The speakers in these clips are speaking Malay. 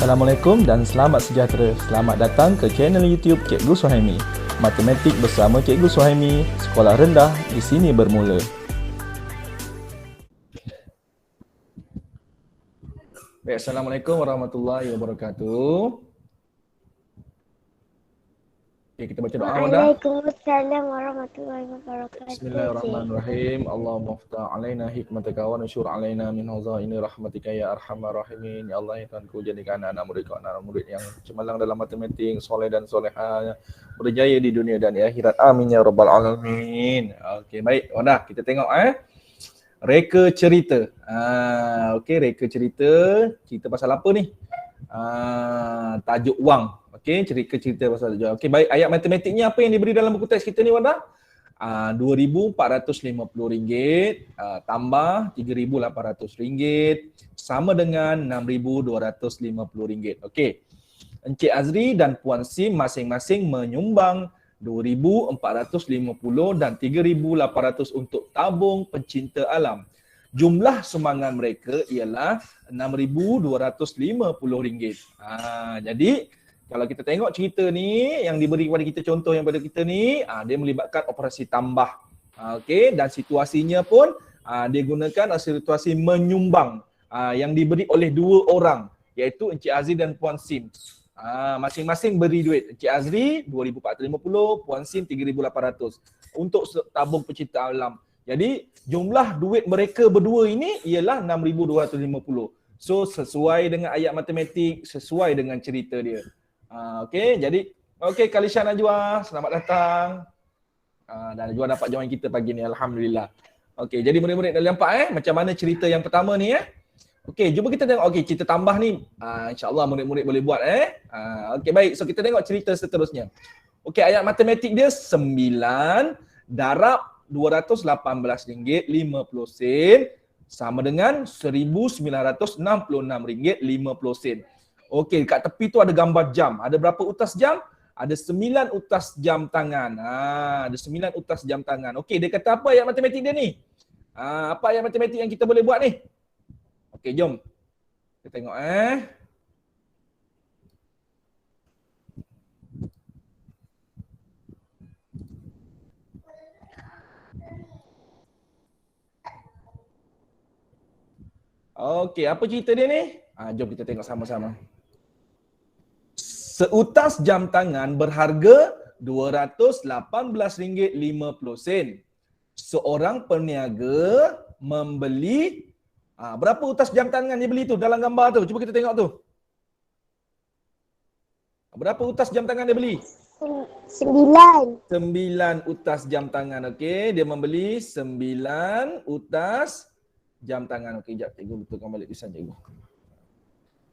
Assalamualaikum dan selamat sejahtera. Selamat datang ke channel YouTube Cikgu Suhaimi. Matematik bersama Cikgu Suhaimi. Sekolah rendah di sini bermula. Baik, Assalamualaikum warahmatullahi wabarakatuh. Okay, kita baca doa dah. Waalaikumsalam warahmatullahi wabarakatuh. Bismillahirrahmanirrahim. Allahumma ftah alaina hikmataka wa nusyur alaina min hazaini rahmatika ya arhamar rahimin. Ya Allah, ya Tuhanku, jadikan anak-anak murid yang cemerlang dalam matematik, soleh dan soleha, berjaya di dunia dan di akhirat. Amin ya rabbal alamin. Okey, baik. Dah, kita tengok reka cerita. Okey, reka cerita. Cerita pasal apa ni? Tajuk wang. Okey, cerita pasal tajuk. Okey, baik. Ayat matematiknya apa yang diberi dalam buku teks kita ni, Wanda? RM2,450 tambah RM3,800 sama dengan RM6,250. Okey. Encik Azri dan Puan Sim masing-masing menyumbang RM2,450 dan RM3,800 untuk tabung pencinta alam. Jumlah sumbangan mereka ialah RM6,250. Jadi kalau kita tengok cerita ni yang diberi kepada kita, contoh yang pada kita ni, dia melibatkan operasi tambah. Okey, dan situasinya pun dia gunakan situasi menyumbang yang diberi oleh dua orang, iaitu Encik Azri dan Puan Sim. Masing-masing beri duit. Encik Azri RM2,450, Puan Sim RM3,800 untuk tabung pencinta alam. Jadi jumlah duit mereka berdua ini ialah RM6,250. So sesuai dengan ayat matematik, sesuai dengan cerita dia. Okey, jadi Kalisha Najwa, selamat datang. Dan Najwa dapat join kita pagi ni, alhamdulillah. Okey, jadi murid-murid dah nampak macam mana cerita yang pertama ni Okey, jom kita tengok cerita tambah ni. Insya-Allah murid-murid boleh buat Okey, baik. So kita tengok cerita seterusnya. Okey, ayat matematik dia 9 darab RM218.50 sama dengan RM1,966.50. Okey, kat tepi tu ada gambar jam. Ada berapa utas jam? Ada 9 utas jam tangan. Ada 9 utas jam tangan. Okey, dia kata apa ayat matematik dia ni? Apa ayat matematik yang kita boleh buat ni? Okey, jom. Kita tengok Okey, apa cerita dia ni? Jom kita tengok sama-sama. Seutas jam tangan berharga RM218.50. Seorang peniaga membeli berapa utas jam tangan dia beli tu dalam gambar tu? Cuba kita tengok tu. Berapa utas jam tangan dia beli? 9 utas jam tangan. Okey, dia membeli 9 utas jam tangan. Okey, jap cikgu betulkan balik tulisan cikgu.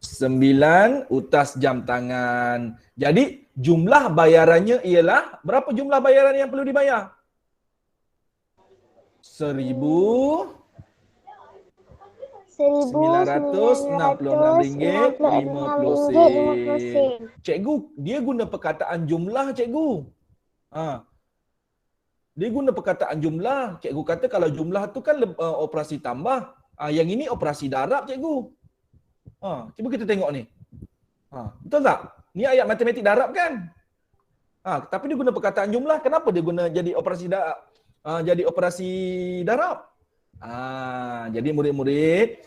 9 utas jam tangan. Jadi jumlah bayarannya ialah berapa jumlah bayaran yang perlu dibayar? RM1,966.50. Cikgu, dia guna perkataan jumlah, cikgu. Dia guna perkataan jumlah. Cikgu kata kalau jumlah tu kan operasi tambah. Yang ini operasi darab, cikgu. Cuba kita tengok ni. Betul tak? Ni ayat matematik darab kan? Tapi dia guna perkataan jumlah. Kenapa dia guna jadi operasi darab? Jadi murid-murid,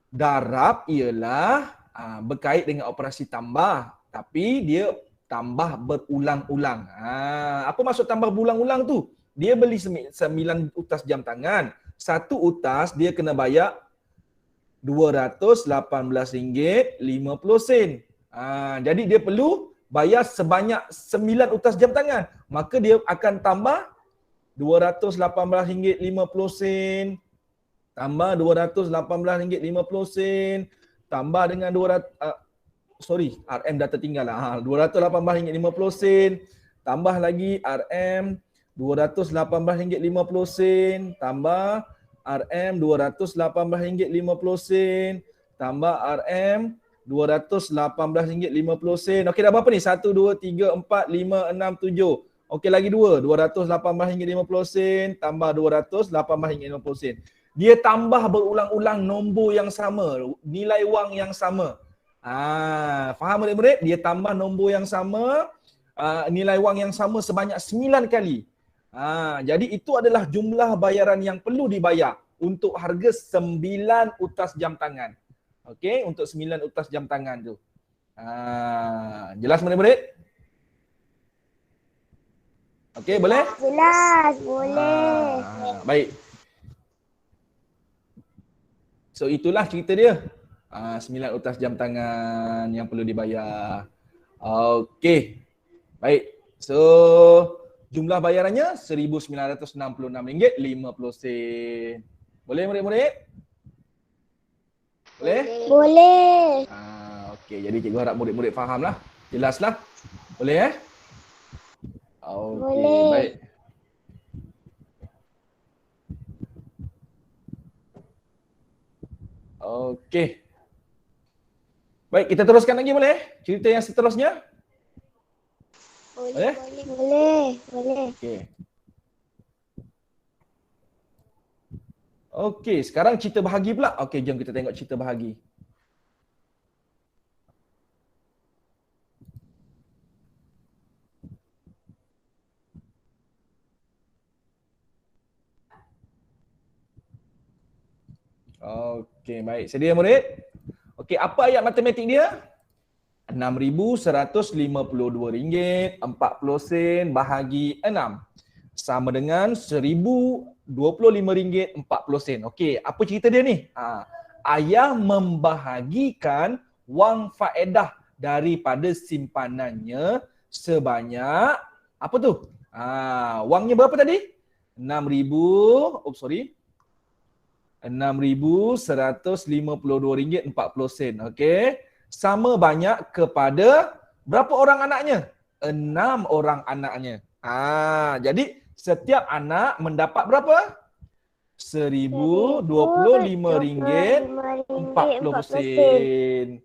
darab ialah berkait dengan operasi tambah. Tapi dia tambah berulang-ulang. Apa maksud tambah berulang-ulang tu? Dia beli 9 utas jam tangan. Satu utas dia kena bayar RM218.50. Jadi dia perlu bayar sebanyak 9 utas jam tangan. Maka dia akan tambah RM218.50 tambah RM218.50 tambah dengan RM dah tertinggal lah. RM218.50 tambah lagi RM218.50 tambah RM218.50 tambah RM218.50. Okey, dah berapa ni? 1, 2, 3, 4, 5, 6, 7. Okey, lagi 2. RM218.50 tambah RM218.50. Dia tambah berulang-ulang nombor yang sama, nilai wang yang sama. Faham murid-murid? Dia tambah nombor yang sama, nilai wang yang sama sebanyak 9 kali. Jadi itu adalah jumlah bayaran yang perlu dibayar untuk harga 9 utas jam tangan. Okey, untuk 9 utas jam tangan tu. Jelas murid-murid? Okey, boleh? Jelas, boleh. Baik. So itulah cerita dia. 9 utas jam tangan yang perlu dibayar. Okey. Baik. So jumlah bayarannya RM1,966.50. Boleh murid-murid? Boleh? Boleh. Okey, jadi cikgu harap murid-murid fahamlah. Jelaslah. Boleh Okey, Boleh. baik. Okey. Baik, kita teruskan lagi boleh? Cerita yang seterusnya? Boleh? Boleh. Okey. Okey, sekarang cerita bahagi pula. Okey, jom kita tengok cerita bahagi. Okey, baik. Sedia murid? Okey, apa ayat matematik dia? RM6,152.40 bahagi 6 sama dengan RM1,025.40. Okey, apa cerita dia ni? Ayah membahagikan wang faedah daripada simpanannya sebanyak apa tu? Wangnya berapa tadi? RM6,152.40. Okey. Sama banyak kepada berapa orang anaknya? 6 orang anaknya. Jadi setiap anak mendapat berapa? RM1,025.40.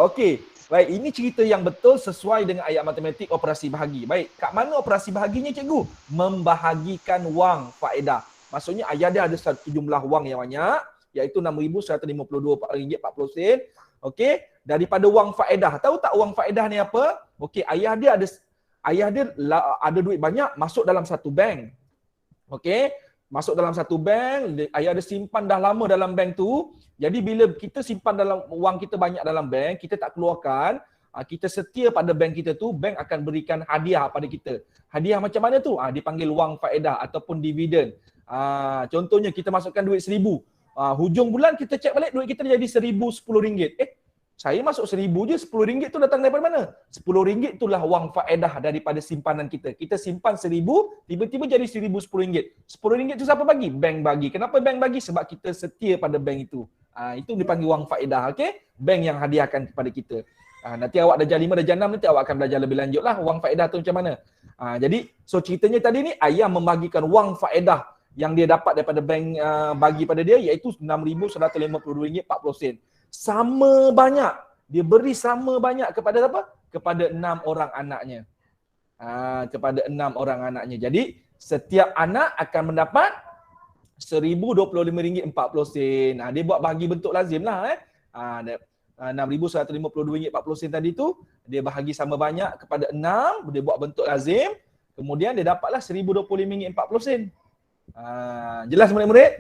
Okey. Baik, ini cerita yang betul sesuai dengan ayat matematik operasi bahagi. Baik, kat mana operasi bahaginya cikgu? Membahagikan wang faedah. Maksudnya ayah dia ada satu jumlah wang yang banyak, iaitu RM6,152.40. Okey, daripada wang faedah. Tahu tak wang faedah ni apa? Okey, ayah dia ada duit banyak masuk dalam satu bank. Okey, masuk dalam satu bank, ayah ada simpan dah lama dalam bank tu. Jadi bila kita simpan dalam wang kita banyak dalam bank, kita tak keluarkan, kita setia pada bank kita tu, bank akan berikan hadiah pada kita. Hadiah macam mana tu? Dipanggil wang faedah ataupun dividen. Contohnya kita masukkan duit RM1,000. Hujung bulan kita cek balik duit kita jadi RM1,010. Saya masuk RM1,000 je, RM10 tu datang daripada mana? RM10 itulah wang faedah daripada simpanan kita. Kita simpan RM1,000, tiba-tiba jadi RM1,010. RM10 tu siapa bagi? Bank bagi. Kenapa bank bagi? Sebab kita setia pada bank itu. Itu dipanggil wang faedah. Okey? Bank yang hadiahkan kepada kita. Nanti awak darjah 5, darjah 6 nanti awak akan belajar lebih lanjut lah wang faedah tu macam mana. Jadi so ceritanya tadi ni ayah membagikan wang faedah yang dia dapat daripada bank bagi pada dia iaitu RM6,152.40. Sama banyak. Dia beri sama banyak kepada apa? Kepada 6 orang anaknya. Kepada 6 orang anaknya. Jadi setiap anak akan mendapat RM1,025.40. Dia buat bahagi bentuk lazim lah. RM6,152.40 tadi tu dia bahagi sama banyak kepada 6, dia buat bentuk lazim, kemudian dia dapatlah RM1,025.40. Jelas murid-murid?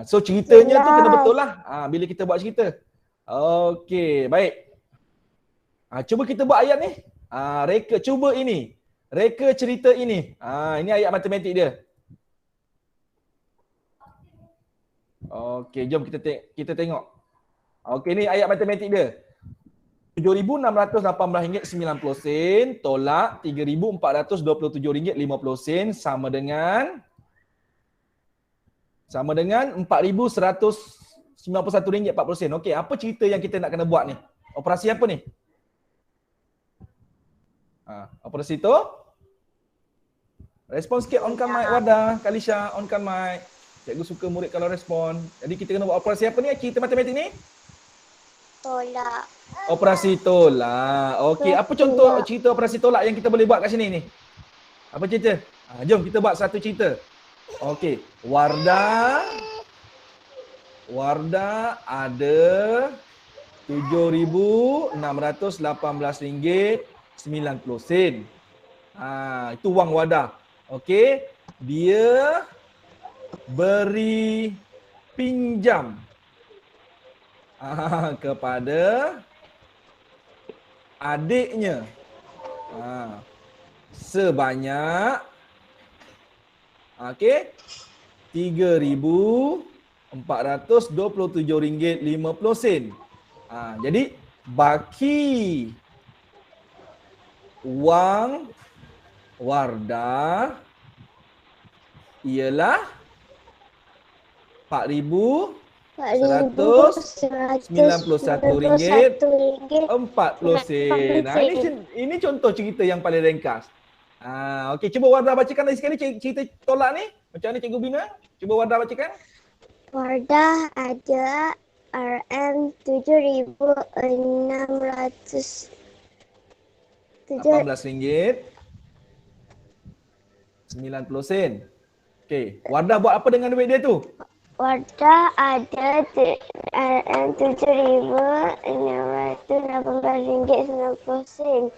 So ceritanya tu kena betul lah bila kita buat cerita. Okey, baik. Cuba kita buat ayat ni. Reka cuba ini. Reka cerita ini. Ini ayat matematik dia. Okey, jom kita tengok. Okey, ni ayat matematik dia. RM7,618.90 tolak RM3,427.50 sama dengan RM4,191.40. Okey, apa cerita yang kita nak kena buat ni? Operasi apa ni? Operasi tu? Respon sikit, onkan mic Wadah, Kalisha, onkan mic. Cikgu suka murid kalau respon. Jadi kita kena buat operasi apa ni? Cerita matematik ni? Tolak. Operasi tolak. Okey, apa contoh cerita operasi tolak yang kita boleh buat kat sini ni? Apa cerita? Jom kita buat satu cerita. Okey, Wardah Wardah ada RM7,618.90. Itu wang Wardah. Okey. Dia beri pinjam kepada adiknya sebanyak RM3,427.50. Jadi baki wang Wardah ialah RM4,191.40. Ini contoh cerita yang paling ringkas. Okey, cuba Wardah bacakan lagi sekali cerita tolak ni. Macam mana Cikgu Bina? Cuba Wardah bacakan. Wardah ada RM7,618.90. Okey, Wardah buat apa dengan duit dia tu? Wardah ada RM7,618.90.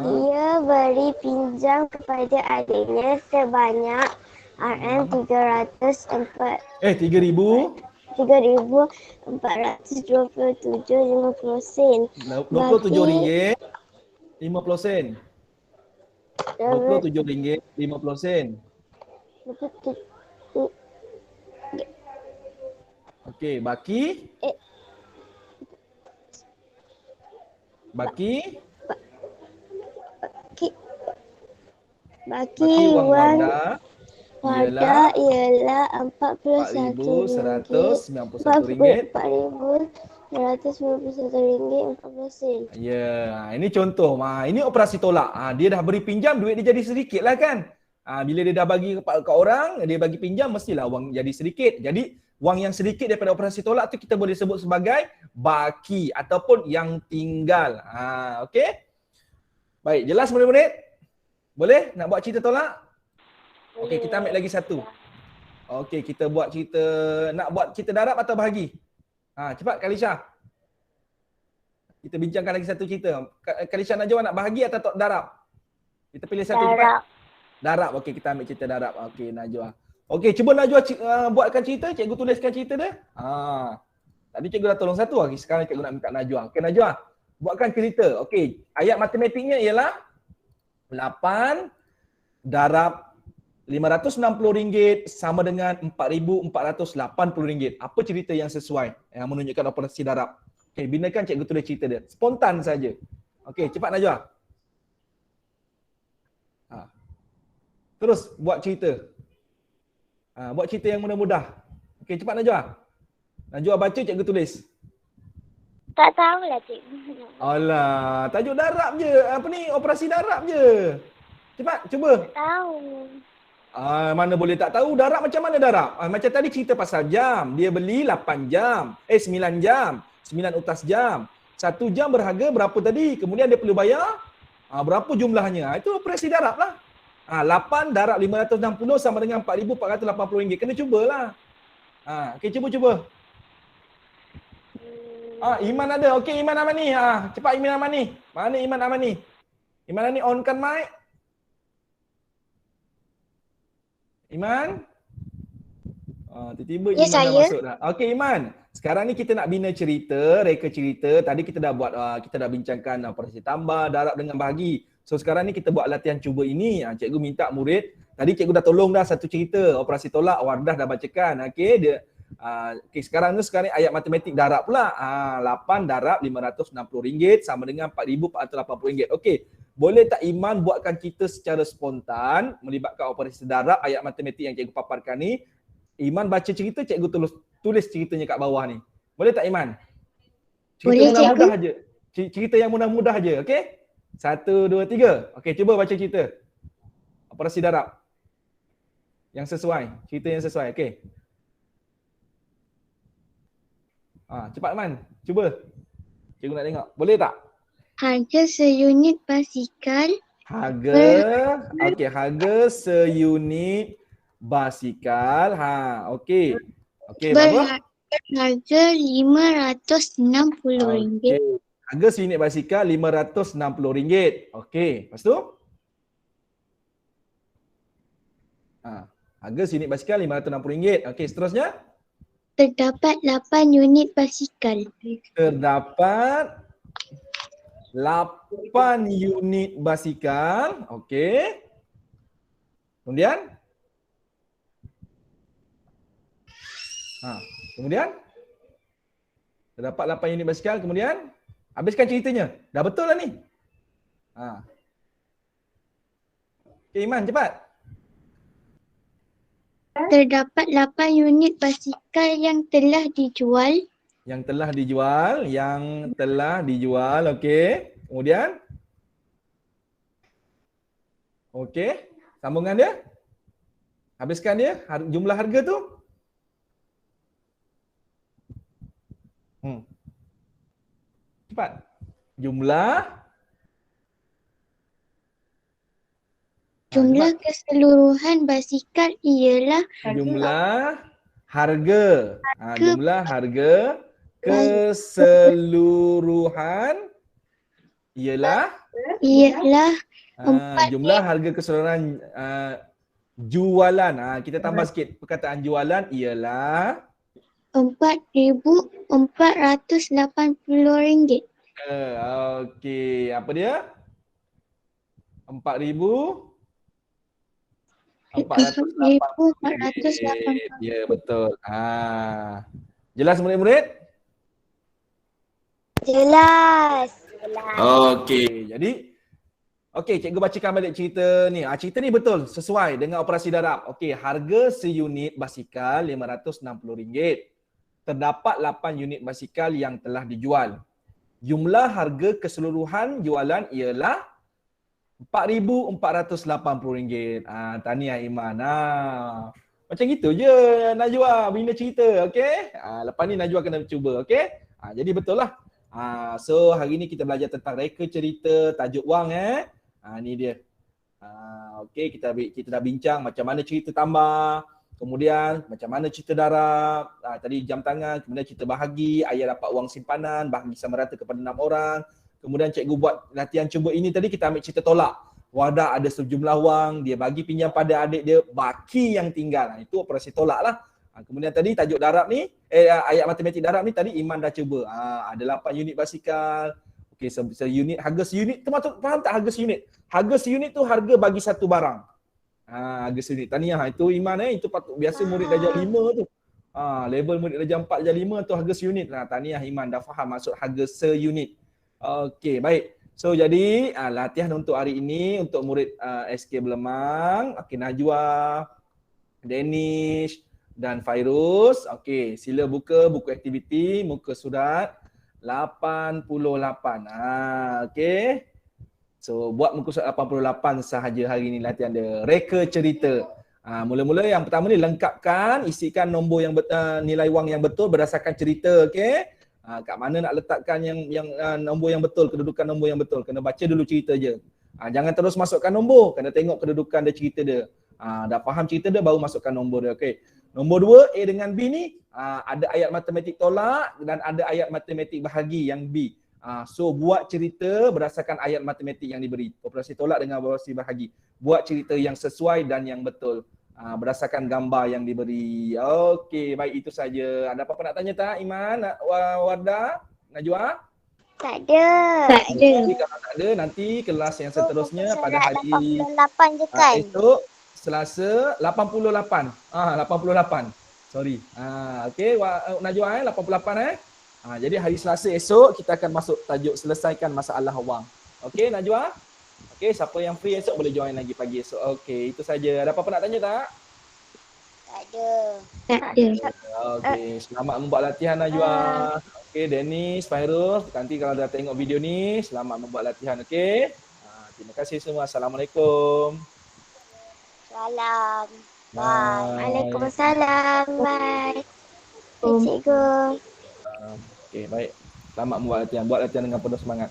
Dia beri pinjam kepada adiknya sebanyak RM304. 3,427.50 sen. RM27.50. RM27.50. Okey, baki wang Wardah ialah RM4,191.40. Ya, ini contoh. Ini operasi tolak. Dia dah beri pinjam, duit dia jadi sedikit lah kan. Bila dia dah bagi ke orang, dia bagi pinjam, mestilah wang jadi sedikit. Jadi, wang yang sedikit daripada operasi tolak tu kita boleh sebut sebagai baki ataupun yang tinggal. Okey? Baik, jelas murid-murid? Boleh nak buat cerita tolak? Okey, kita ambil lagi satu. Okey, kita buat cerita, nak buat cerita darab atau bahagi? Cepat Kalisha. Kita bincangkan lagi satu cerita. Kalisha Najwa nak bahagi atau darab? Kita pilih satu cepat. Darab. Okey, kita ambil cerita darab. Okey, Najwa. Okey, cuba Najwa buatkan cerita, cikgu tuliskan cerita dia. Tadi cikgu dah tolong satu lagi, sekarang cikgu nak minta Najwa. Okey Najwa, buatkan cerita. Okey, ayat matematiknya ialah 8 darab RM560 sama dengan RM4,480. Apa cerita yang sesuai yang menunjukkan operasi darab? Okey, binakan cikgu tulis cerita dia. Spontan saja. Okey, cepat Najwa. Terus buat cerita. Buat cerita yang mudah-mudah. Okey, cepat Najwa. Najwa baca, cikgu tulis. Tak tahulah cikgu. Alah, tajuk darab je. Operasi darab je. Cepat, cuba. Tak tahu. Mana boleh tak tahu. Darab macam mana darab? Macam tadi cerita pasal jam. Dia beli 8 jam. 9 jam. 9 utas jam. 1 jam berharga berapa tadi? Kemudian dia perlu bayar. Berapa jumlahnya? Itu operasi darab lah. 8 darab 560 sama dengan RM4,480. Kena cubalah. Okey, cuba. Iman ada. Okey, Iman Amani. Cepat Iman Amani. Mana Iman Amani? Iman Amani onkan mic. Iman? Tiba-tiba Iman dah masuk dah. Okey Iman. Sekarang ni kita nak bina cerita, reka cerita. Tadi kita dah buat, kita dah bincangkan operasi tambah, darab dengan bahagi. So sekarang ni kita buat latihan cuba ini. Cikgu minta murid, tadi cikgu dah tolong dah satu cerita, operasi tolak, Wardah dah bacakan. Okey, sekarang ni ayat matematik darab pula. 8 darab RM560 sama dengan RM4,480. Okey, boleh tak Iman buatkan kita secara spontan melibatkan operasi darab ayat matematik yang cikgu paparkan ni. Iman baca cerita, cikgu tulis ceritanya kat bawah ni. Boleh tak Iman? Cerita mudah-mudah aja. Cerita yang mudah-mudah aja, okey? 1, 2, 3. Okey, cuba baca cerita. Operasi darab. Yang sesuai, cerita yang sesuai. Okey. Cepat Man, cuba. Cikgu nak tengok. Boleh tak? Harga seunit basikal. Harga seunit basikal. Okey. Okey, berapa? Harga RM560. Okey. Harga seunit basikal RM560. Okey. Lepas tu? Harga seunit basikal RM560. Okey, seterusnya? Terdapat 8 unit basikal. Terdapat 8 unit basikal. Okey. Kemudian? Kemudian? Terdapat 8 unit basikal. Kemudian? Habiskan ceritanya. Dah betul lah ni. Okey, Iman, cepat. Terdapat 8 unit basikal yang telah dijual. Yang telah dijual. Okey. Kemudian? Okey. Sambungan dia? Habiskan dia. Jumlah harga tu? Cepat. Jumlah keseluruhan basikal ialah jumlah harga. Jumlah harga keseluruhan ialah jumlah harga keseluruhan jualan. Kita tambah sikit perkataan jualan ialah RM4,480. Okey, apa dia? 4,480. Ya, betul. Jelas murid-murid? Jelas. Okey, jadi cikgu bacakan balik cerita ni. Cerita ni betul, sesuai dengan operasi darab. Okey, harga seunit basikal RM560. Terdapat 8 unit basikal yang telah dijual. Jumlah harga keseluruhan jualan ialah RM4,480. Tahniah Iman. Macam gitu je Najwa bina cerita, okey? Lepas ni Najwa kena cuba, okey? Jadi betul lah. So hari ni kita belajar tentang reka cerita, tajuk wang ni dia. Okey, kita dah bincang macam mana cerita tambah, kemudian macam mana cerita darab, tadi jam tangan, kemudian cerita bahagi, ayah dapat wang simpanan, bahagi sama rata kepada 6 orang. Kemudian cikgu buat latihan cuba ini tadi, kita ambil cerita tolak. Wadah ada sejumlah wang, dia bagi pinjam pada adik dia, baki yang tinggal. Itu operasi tolak lah. Kemudian tadi tajuk darab ni, ayat matematik darab ni tadi Iman dah cuba. Ada 8 unit basikal. Okey, seunit, harga seunit, termasuk faham tak harga seunit? Harga seunit tu harga bagi satu barang. Harga seunit. Tahniah, itu Iman itu patut biasa murid darjah 5 tu. Level murid darjah 4, darjah 5 tu harga seunit. Tahniah Iman dah faham maksud harga seunit. Okey, baik. So jadi latihan untuk hari ini untuk murid SK Belemang, okey, Najwa, Danish dan Fairuz. Okey, sila buka buku aktiviti muka surat 88. Okey. So buat muka surat 88 sahaja hari ini latihan dia. Reka cerita. Mula-mula yang pertama ni lengkapkan, isikan nombor yang nilai wang yang betul berdasarkan cerita, okey. Kat mana nak letakkan yang nombor yang betul, kedudukan nombor yang betul. Kena baca dulu cerita je. Jangan terus masukkan nombor, kena tengok kedudukan dia, cerita dia. Dah faham cerita dia baru masukkan nombor dia. Okey. Nombor 2, A dengan B ni ada ayat matematik tolak dan ada ayat matematik bahagi yang B. So buat cerita berdasarkan ayat matematik yang diberi. Operasi tolak dengan operasi bahagi. Buat cerita yang sesuai dan yang betul. Berdasarkan gambar yang diberi. Okey, baik, itu saja. Ada apa-apa nak tanya tak Iman, Wardah, Najwa? Tak ada. Jadi, kalau tak ada, nanti kelas yang seterusnya pada hari 88 je kan? esok Selasa 88. 88. Sorry. Okey, Najwa 88 jadi hari Selasa esok kita akan masuk tajuk selesaikan masalah wang. Okey, Najwa? Okey, siapa yang free esok boleh join lagi pagi esok. Okey, itu saja. Ada apa-apa nak tanya tak? Tak ada. Okey, selamat membuat latihan Najwa. Okey, Dennis, Fairuz, nanti kalau dah tengok video ni, selamat membuat latihan, okey? Terima kasih semua. Assalamualaikum. Salam. Bye. Waalaikumsalam. Bye. Cikgu. Okey, baik. Selamat membuat latihan. Buat latihan dengan penuh semangat.